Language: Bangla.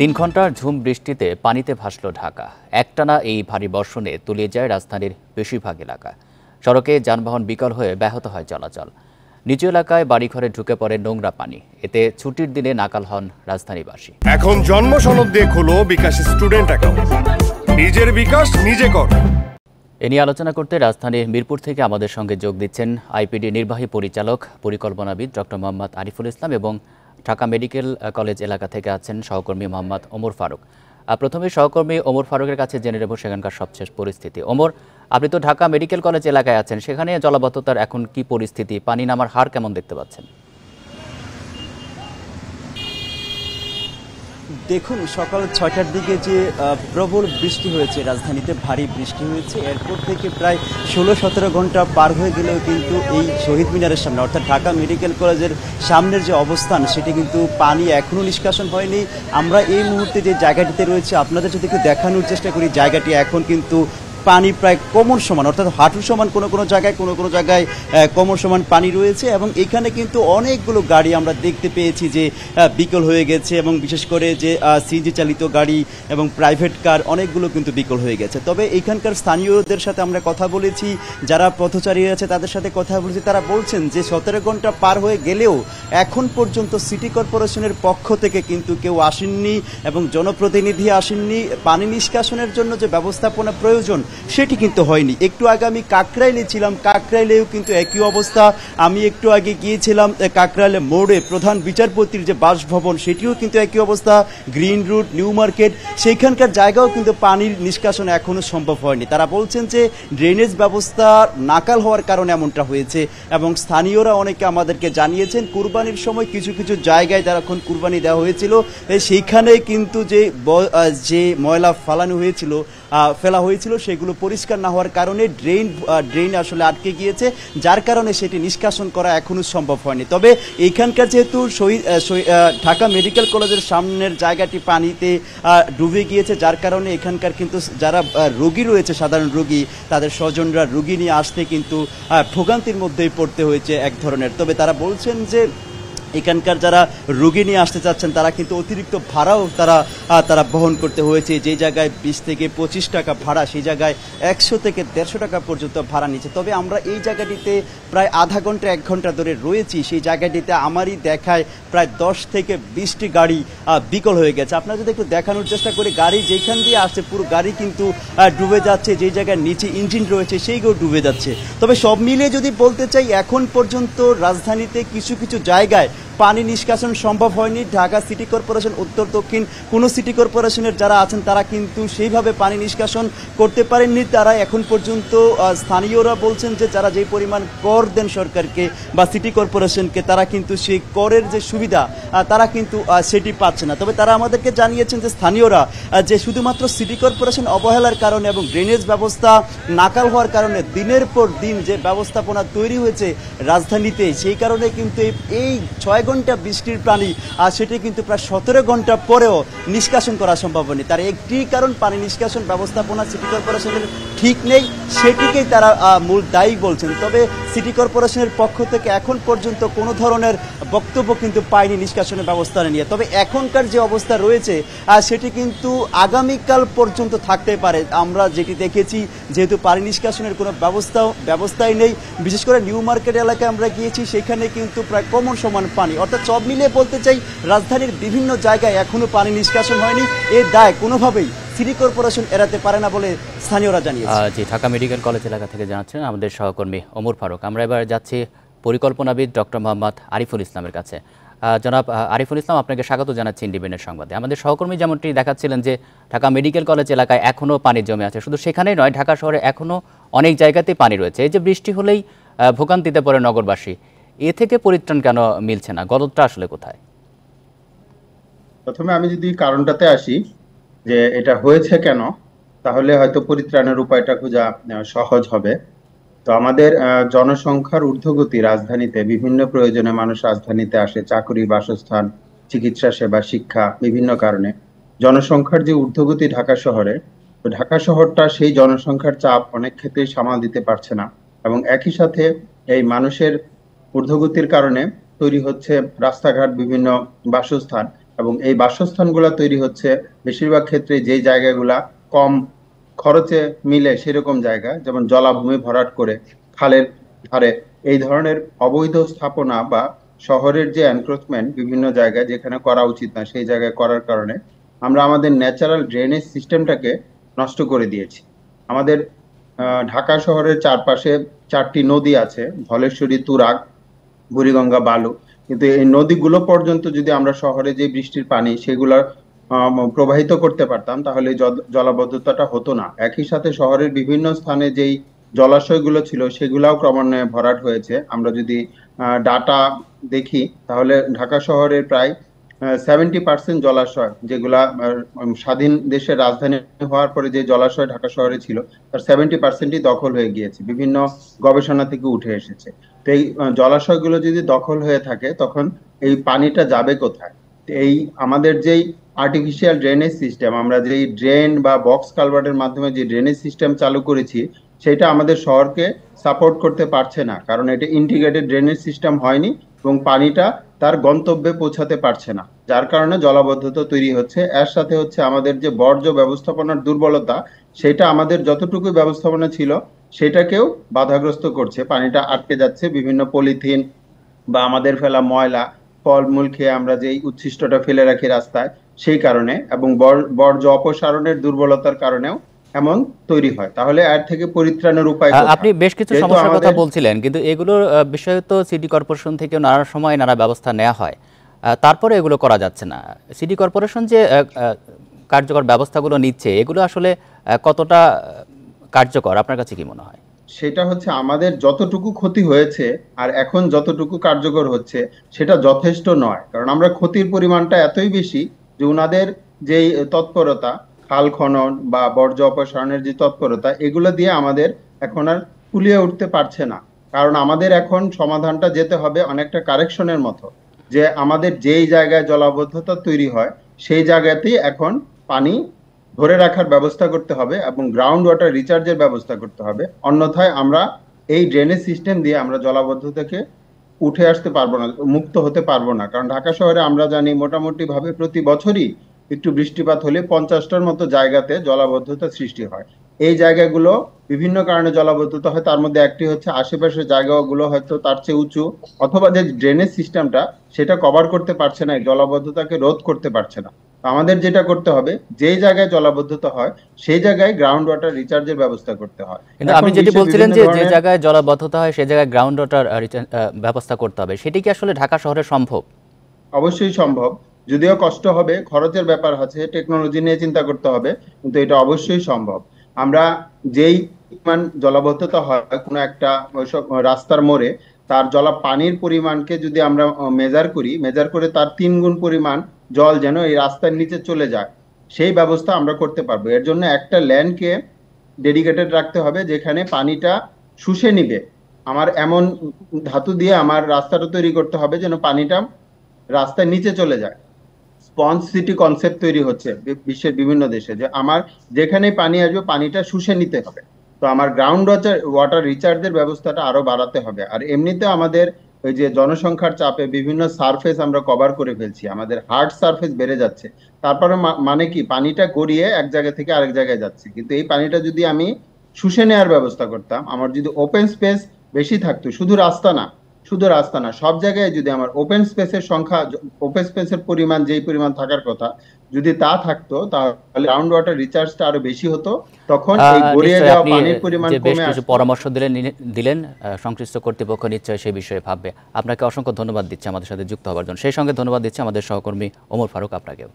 ৩ ঘণ্টার ঝুম বৃষ্টিতে পানিতে ভাসল ঢাকা। একটানা এই ভারী বর্ষণে তলিয়ে যায় রাজধানীর বেশিরভাগ এলাকা। সড়কে যানবাহন বিকল হয়ে ব্যাহত হয় চলাচল। নিচু এলাকায় বাড়িঘরে ঢুকে পড়ে নোংরা পানি। এতে ছুটির দিনে নাকাল হন রাজধানীবাসী। এখন জন্ম সনদ দিয়ে খোলো বিকাশ স্টুডেন্ট অ্যাকাউন্ট। নিজের বিকাশ নিজে কর। এ নিয়ে আলোচনা করতে রাজধানীর মিরপুর থেকে আমাদের সঙ্গে যোগ দিচ্ছেন আইপিডি নির্বাহী পরিচালক পরিকল্পনাবিদ ডক্টর মোহাম্মদ আরিফুল ইসলাম এবং ঢাকা মেডিকেল কলেজ এলাকা থেকে আছেন সহকর্মী মোহাম্মদ ওমর ফারুক। প্রথমে সহকর্মী ওমর ফারুকের কাছে জেনে নেব সেখানকার সবশেষ পরিস্থিতি। ওমর, আপনি তো ঢাকা মেডিকেল কলেজ এলাকায় আছেন, সেখানে জলাবদ্ধতার এখন কি পরিস্থিতি? পানি নামার হার কেমন দেখতে পাচ্ছেন? দেখুন, সকাল ৬টার দিকে যে প্রবল বৃষ্টি হয়েছে, রাজধানীতে ভারী বৃষ্টি হয়েছে, এরপর থেকে প্রায় ১৬-১৭ ঘন্টা পার হয়ে গেলেও কিন্তু এই শহীদ মিনারের সামনে অর্থাৎ ঢাকা মেডিকেল কলেজের সামনের যে অবস্থান সেটি কিন্তু পানি এখনও নিষ্কাশন হয়নি। আমরা এই মুহূর্তে যে জায়গাটিতে রয়েছে আপনাদের যদি একটু দেখানোর চেষ্টা করি, জায়গাটি এখন কিন্তু পানি প্রায় কোমর সমান অর্থাৎ হাঁটু সমান, কোনো কোনো জায়গায় কোমর সমান পানি রয়েছে এবং এখানে কিন্তু অনেকগুলো গাড়ি আমরা দেখতে পেয়েছি যে বিকল হয়ে গেছে এবং বিশেষ করে যে সিএনজি চালিত গাড়ি এবং প্রাইভেট কার অনেকগুলো কিন্তু বিকল হয়ে গেছে। তবে এখানকার স্থানীয়দের সাথে আমরা কথা বলেছি, যারা পথচারী আছে তাদের সাথে কথা বলেছি, তারা বলছেন যে ১৭ ঘন্টা পার হয়ে গেলেও এখন পর্যন্ত সিটি কর্পোরেশনের পক্ষ থেকে কিন্তু কেউ আসেননি এবং জনপ্রতিনিধি আসেননি। পানি নিষ্কাশনের জন্য যে ব্যবস্থাপনা প্রয়োজন সেটি কিন্তু হয়নি। একটু আগে আমি কাকরাইলে ছিলাম, কাকরাইলেও কিন্তু একই অবস্থা। আমি একটু আগে গিয়েছিলাম কাকরাইলে মোড়ে প্রধান বিচারপতির যে বাসভবন, সেটিও কিন্তু একই অবস্থা। গ্রিন রুট, নিউ মার্কেট, সেইখানকার জায়গাও কিন্তু পানির নিষ্কাশন এখনো সম্ভব হয়নি। তারা বলছেন যে ড্রেনেজ ব্যবস্থা নাকাল হওয়ার কারণে এমনটা হয়েছে এবং স্থানীয়রা অনেকে আমাদেরকে জানিয়েছেন কুরবানির সময় কিছু কিছু জায়গায় যখন কুরবানি দেওয়া হয়েছিল সেইখানে কিন্তু যে ময়লা ফেলা হয়েছিল সেগুলো পরিষ্কার না হওয়ার কারণে ড্রেন আসলে আটকে গিয়েছে, যার কারণে সেটি নিষ্কাশন করা এখনো সম্ভব হয়নি। তবে এখানকার যেহেতু ঢাকা মেডিকেল কলেজের সামনের জায়গাটি পানিতে ডুবে গিয়েছে, যার কারণে এখানকার কিন্তু যারা রোগী রয়েছে, সাধারণ রোগী, তাদের স্বজনরা রোগী নিয়ে আসতে কিন্তু ভোগান্তির মধ্যেই পড়তে হয়েছে এক ধরনের। তবে তারা বলছেন যে এখানকার যারা রোগী নিয়ে আসতে চাচ্ছেন তারা কিন্তু অতিরিক্ত ভাড়াও তারা বহন করতে হয়েছে। যে জায়গায় ২০ থেকে ২৫ টাকা ভাড়া, সেই জায়গায় ১০০ থেকে ১৫০ টাকা পর্যন্ত ভাড়া নিচ্ছে। তবে আমরা এই জায়গাটিতে প্রায় আধা ঘন্টা ১ ঘন্টা ধরে রয়েছি। সেই জায়গাটিতে আমারই দেখায় প্রায় ১০ থেকে ২০টি গাড়ি বিকল হয়ে গেছে। আপনারা যদি একটু দেখানোর চেষ্টা করি, গাড়ি যেখান দিয়ে আসছে পুরো গাড়ি কিন্তু ডুবে যাচ্ছে, যেই জায়গায় নিচে ইঞ্জিন রয়েছে সেইগুলো ডুবে যাচ্ছে। তবে সব মিলিয়ে যদি বলতে চাই, এখন পর্যন্ত রাজধানীতে কিছু কিছু জায়গায় পানি নিষ্কাশন সম্ভব হয়নি। ঢাকা সিটি কর্পোরেশন, উত্তর দক্ষিণ কোনো সিটি কর্পোরেশনের যারা আছেন তারা কিন্তু সেইভাবে পানি নিষ্কাশন করতে পারেননি। তারা এখন পর্যন্ত স্থানীয়রা বলছেন যে যারা যে পরিমাণ কর দেন সরকারকে বা সিটি কর্পোরেশনকে, তারা কিন্তু সেই করের যে সুবিধা তারা কিন্তু সেটি পাচ্ছে না। তবে তারা আমাদেরকে জানিয়েছেন যে স্থানীয়রা যে শুধুমাত্র সিটি কর্পোরেশন অবহেলার কারণে এবং ড্রেনেজ ব্যবস্থা নাকাল হওয়ার কারণে দিনের পর দিন যে ব্যবস্থাপনা তৈরি হয়েছে রাজধানীতে, সেই কারণে কিন্তু এই ৬ ঘন্টা বৃষ্টির পানি সেটি কিন্তু প্রায় ১৭ ঘন্টা পরেও নিষ্কাশন করা সম্ভব হয়নি। তার একটি কারণ, পানি নিষ্কাশন ব্যবস্থাপনা সিটি কর্পোরেশনের ঠিক নেই, সেটিকেই তারা মূল দায়ী বলছেন। তবে সিটি কর্পোরেশনের পক্ষ থেকে এখন পর্যন্ত কোনো ধরনের বক্তব্য কিন্তু পায়নি নিষ্কাশনের ব্যবস্থা নিয়ে। তবে এখনকার যে অবস্থা রয়েছে সেটি কিন্তু আগামীকাল পর্যন্ত থাকতে পারে। আমরা যেটি দেখেছি, যেহেতু পানি নিষ্কাশনের কোনো ব্যবস্থাই নেই, বিশেষ করে নিউ মার্কেট এলাকায় আমরা গিয়েছি, সেখানে কিন্তু প্রায় কোমর সমান পানি। অর্থাৎ সব মিলিয়ে বলতে চাই, রাজধানীর বিভিন্ন জায়গায় এখনো পানি নিষ্কাশন হয়নি। এর দায় কোনোভাবেই সিটি কর্পোরেশন এড়াতে পারে না বলে স্থানীয়রা জানিয়েছে। জি, ঢাকা মেডিকেল কলেজ এলাকা থেকে জানাচ্ছেন আমাদের সহকর্মী ওমর ফারুক। আমরা এবার যাচ্ছি পরিকল্পনাবিদ ডক্টর মোহাম্মদ আরিফুল ইসলামের কাছে। জনাব আরিফুল ইসলাম, আপনাকে স্বাগত জানাচ্ছি ইন্ডিপেন্ডেন্ট সংবাদে। আমাদের সহকর্মী যেমনটি দেখাচ্ছিলেন যে ঢাকা মেডিকেল কলেজ এলাকায় এখনও পানি জমে আছে। শুধু সেখানেই নয়, ঢাকা শহরে এখনও অনেক জায়গাতেই পানি রয়েছে। এই যে বৃষ্টি হলেই ভোগান্তিতে পড়ে নগরবাসী, এ থেকে পরিত্রাণ কেন মিলছে না? গলদটা আসলে কোথায়? প্রথমে আমি যদি কারণটাতে আসি যে এটা হয়েছে কেন, তাহলে হয়তো পরিত্রাণের উপায়টা খোঁজা সহজ হবে। তো আমাদের জনসংখ্যার ঊর্ধ্বগতি রাজধানীতে, বিভিন্ন প্রয়োজনে মানুষ রাজধানীতে আসে, চাকরি, বাসস্থান, চিকিৎসা সেবা, শিক্ষা, বিভিন্ন কারণে জনসংখ্যার যে ঊর্ধ্বগতি ঢাকা শহরে, তো ঢাকা শহরটা সেই জনসংখ্যার চাপ অনেক ক্ষেত্রেই সামাল দিতে পারছে না এবং একই সাথে এই মানুষের ঊর্ধ্বগতির কারণে তৈরি হচ্ছে রাস্তাঘাট, বিভিন্ন বাসস্থান, এবং এই বাসস্থানগুলো তৈরি হচ্ছে বেশিরভাগ ক্ষেত্রে যেই জায়গাগুলা কম খরচে মিলে সেরকম জায়গা, যেমন জলাভূমি ভরাট করে খালের ধারে এই ধরনের অবৈধ স্থাপনা বা শহরের যে এনক্রোচমেন্ট বিভিন্ন জায়গায় যেখানে করা উচিত না সেই জায়গায় করার কারণে আমরা আমাদের ন্যাচারাল ড্রেনেজ সিস্টেমটাকে নষ্ট করে দিয়েছি। আমাদের ঢাকা শহরের চারপাশে 4টি নদী আছে, ধলেশ্বরী, তুরাগ, বুড়িগঙ্গা, বালু। কিন্তু এই নদীগুলো পর্যন্ত যদি আমরা শহরে যে বৃষ্টির পানি সেগুলো প্রবাহিত করতে পারতাম তাহলে জলাবদ্ধতাটা হতো না। একই সাথে শহরের বিভিন্ন স্থানে যেই জলাশয়গুলো ছিল সেগুলাও ক্রমান্বয়ে ভরাট হয়েছে। আমরা যদি ডাটা দেখি তাহলে ঢাকা শহরের প্রায় 70% জলাশয় যেগুলা স্বাধীন দেশের রাজধানী হওয়ার পরে যে জলাশয় ঢাকা শহরে ছিল তার 70%ই দখল হয়ে গিয়েছে, বিভিন্ন গবেষণা থেকে উঠে এসেছে। তো এই জলাশয়গুলো যদি দখল হয়ে থাকে তখন এই পানিটা যাবে কোথায়? এই আমাদের যেই আর্টিফিশিয়াল ড্রেনেজ সিস্টেম, আমরা যেই ড্রেন বা বক্স কালভার্টের মাধ্যমে যে ড্রেনেজ সিস্টেম চালু করেছি সেটা আমাদের শহরকে সাপোর্ট করতে পারছে না, কারণ এটা ইন্টিগ্রেটেড ড্রেনেজ সিস্টেম হয়নি এবং পানিটা তার গন্তব্যে পৌঁছাতে পারছে না, যার কারণে জলাবদ্ধতা তৈরি হচ্ছে। এর সাথে হচ্ছে আমাদের যে বর্জ্য ব্যবস্থাপনার দুর্বলতা, সেটা আমাদের যতটুকু ব্যবস্থাপনা ছিল সেটাকেও বাধাগ্রস্ত করছে। পানিটা আটকে যাচ্ছে বিভিন্ন পলিথিন বা আমাদের ফেলা ময়লা, ফলমূল খেয়ে আমরা যেই উচ্ছিষ্টটা ফেলে রাখি রাস্তায় সেই কারণে, এবং বর্জ্য অপসারণের দুর্বলতার কারণেও এমন তৈরি হয়। তাহলে এর থেকে পরিত্রাণের উপায় কোথায়? আপনি বেশ কিছু সমস্যার কথা বলছিলেন, কিন্তু এগুলোর বিষয়ে তো সিটি কর্পোরেশন থেকে নানা সময় নানা ব্যবস্থা নেওয়া হয়, তারপরে এগুলো করা যাচ্ছে না। সিটি কর্পোরেশন যে কার্যকর ব্যবস্থাগুলো নিচ্ছে এগুলো আসলে কতটা কার্যকর আপনার কাছে কি মনে হয়? সেটা হচ্ছে আমাদের যতটুকু ক্ষতি হয়েছে আর এখন যতটুকু কার্যকর হচ্ছে সেটা যথেষ্ট নয়, কারণ আমরা ক্ষতির পরিমাণটা এতই বেশি যে ওনাদের যেই তৎপরতা, খাল খনন বা বর্জ্য অপসারণের যে তৎপরতা, এগুলো দিয়ে আমাদের এখন আর কুলিয়ে উঠতে পারছে না। কারণ আমাদের এখন সমাধানটা যেতে হবে অনেকটা কারেকশনের মতো, যে আমাদের যেই জায়গায় জলাবদ্ধতা তৈরি হয় সেই জায়গাতেই এখন পানি ধরে রাখার ব্যবস্থা করতে হবে এবং গ্রাউন্ড ওয়াটার রিচার্জের ব্যবস্থা করতে হবে। অন্যথায় আমরা এই ড্রেনেজ সিস্টেম দিয়ে আমরা জলাবদ্ধতাকে উঠে আসতে পারবো না, মুক্ত হতে পারবো না। কারণ ঢাকা শহরে আমরা জানি মোটামুটি ভাবে প্রতি বছরই একটু বৃষ্টিপাত হলে 50টার মতো জায়গাতে জলাবদ্ধতা সৃষ্টি হয়। এই জায়গাগুলো বিভিন্ন কারণে জলাবদ্ধতা হয়, তার মধ্যে একটি হচ্ছে আশেপাশের জায়গাগুলো হয়তো তার চেয়ে উঁচু, অথবা যে ড্রেনেজ সিস্টেমটা সেটা কভার করতে পারছে না, জলাবদ্ধতাকে রোধ করতে পারছে না। আমাদের যেটা করতে হবে, যেই জায়গায় জলাবদ্ধতা হয় সেই জায়গায় গ্রাউন্ড ওয়াটার রিচার্জের ব্যবস্থা করতে হয়। কিন্তু আপনি যেটি বলছিলেন যে যে জায়গায় জলাবদ্ধতা হয় সেই জায়গায় গ্রাউন্ড ওয়াটার ব্যবস্থা করতে হবে, সেটি কি আসলে ঢাকা শহরে সম্ভব? অবশ্যই সম্ভব, যদিও কষ্ট হবে, খরচের ব্যাপার আছে, টেকনোলজি নিয়ে চিন্তা করতে হবে, কিন্তু এটা অবশ্যই সম্ভব। আমরা যেই পরিমাণ জলাবদ্ধতা হয় কোনো একটা রাস্তার মোড়ে, তার পানির পরিমাণকে যদি আমরা মেজার করে তার 3 গুণ পরিমাণ জল যেন এই রাস্তার নিচে চলে যায়, সেই ব্যবস্থা আমরা করতে পারবো। এর জন্য একটা ল্যান্ডকে ডেডিকেটেড রাখতে হবে যেখানে পানিটা শুষে নিবে। আমার এমন ধাতু দিয়ে আমার রাস্তাটা তৈরি করতে হবে যেন পানিটা রাস্তার নিচে চলে যায়। স্পঞ্জ সিটি কনসেপ্ট তৈরি হচ্ছে বিশ্বের বিভিন্ন দেশে, যে আমার যেখানে পানি আসবে পানিটা শুষে নিতে হবে। তো আমার গ্রাউন্ড ওয়াটার রিচার্জের ব্যবস্থাটা আরো বাড়াতে হবে। আর এমনিতে আমাদের ওই যে জনসংখ্যার চাপে বিভিন্ন সারফেস আমরা কভার করে ফেলছি, আমাদের হার্ড সারফেস বেড়ে যাচ্ছে। তারপরে মানে কি, পানিটা গড়িয়ে এক জায়গা থেকে আরেক জায়গায় যাচ্ছে, কিন্তু এই পানিটা যদি আমি শুষে নেওয়ার ব্যবস্থা করতাম, আমার যদি ওপেন স্পেস বেশি থাকতো, শুধু রাস্তা না, সব জায়গায় যদি আমার ওপেন স্পেসের সংখ্যা, ওপেন স্পেসের পরিমাণ যেই পরিমাণ থাকার কথা যদি তা থাকতো, তাহলে গ্রাউন্ড ওয়াটার রিচার্জটা আরো বেশি হতো। তখন এই গড়িয়ে যাওয়া পানির পরিমাণ কমে আসবে। পরামর্শ দিলেন সংশ্লিষ্ট কর্তৃপক্ষ নিশ্চয়ই সেই বিষয়ে ভাববে। আপনাকে অসংখ্য ধন্যবাদ দিচ্ছি আমাদের সাথে যুক্ত হওয়ার জন্য। সেই সঙ্গে ধন্যবাদ দিচ্ছি আমাদের সহকর্মী ওমর ফারুক আপনাকেও।